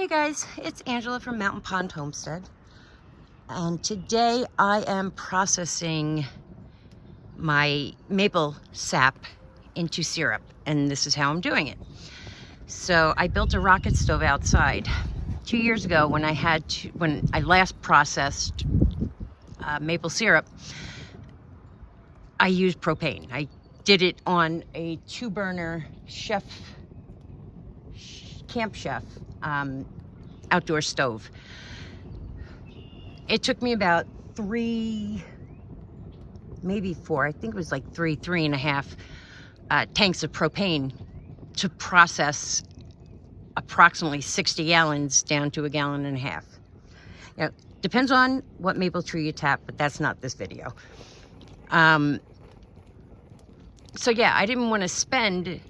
Hey guys, it's Angela from Mountain Pond Homestead, and today I am processing my maple sap into syrup, and this is how I'm doing it. So I built a rocket stove outside 2 years ago when I last processed maple syrup. I used propane. I did it on a 2-burner Camp Chef outdoor stove. It took me about 3, maybe 4, I think it was like 3.5 tanks of propane to process approximately 60 gallons down to 1.5 gallons. Now, depends on what maple tree you tap, but that's not this video. So yeah, I didn't want to spend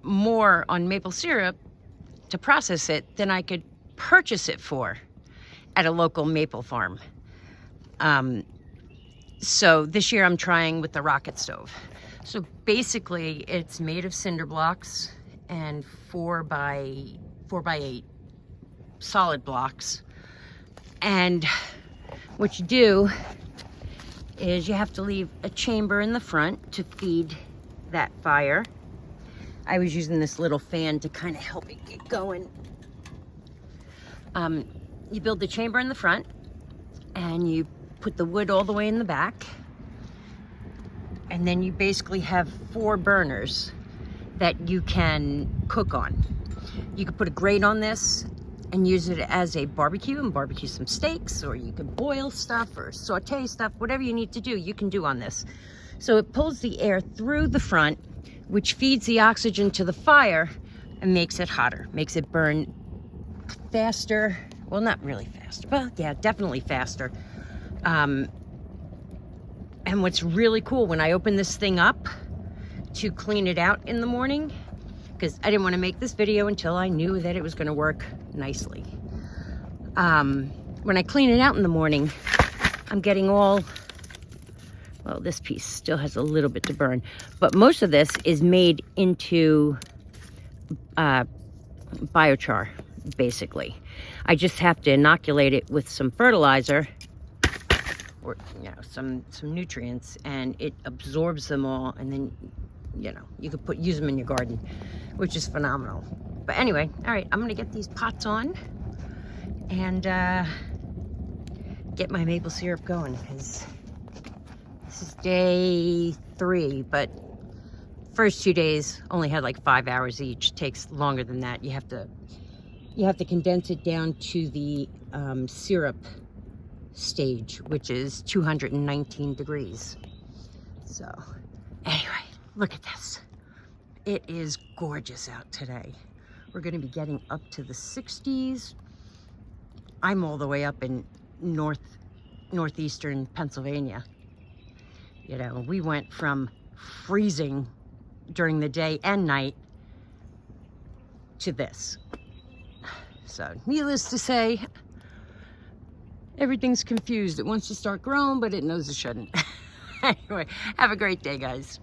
more on maple syrup to process it than I could purchase it for at a local maple farm. So this year I'm trying with the rocket stove. So basically it's made of cinder blocks and 4x8 solid blocks. And what you do is you have to leave a chamber in the front to feed that fire. I was using this little fan to kind of help it get going. You build the chamber in the front and you put the wood all the way in the back. And then you basically have 4 burners that you can cook on. You could put a grate on this and use it as a barbecue and barbecue some steaks, or you could boil stuff or saute stuff, whatever you need to do, you can do on this. So it pulls the air through the front, which feeds the oxygen to the fire and makes it hotter, makes it burn faster. Well, not really faster, but yeah, definitely faster. And what's really cool, when I open this thing up to clean it out in the morning, because I didn't want to make this video until I knew that it was going to work nicely. When I clean it out in the morning, I'm getting all, well, this piece still has a little bit to burn, but most of this is made into biochar, basically. I just have to inoculate it with some fertilizer, or some nutrients, and it absorbs them all, and then you could use them in your garden, which is phenomenal. But anyway, all right, I'm gonna get these pots on and get my maple syrup going, because this is day 3, but first 2 days only had like 5 hours each. Takes longer than that. You have to condense it down to the syrup stage, which is 219 degrees. So anyway, look at this. It is gorgeous out today. We're going to be getting up to the 60s. I'm all the way up in northeastern Pennsylvania. We went from freezing during the day and night to this. So needless to say, everything's confused. It wants to start growing, but it knows it shouldn't. Anyway, have a great day, guys.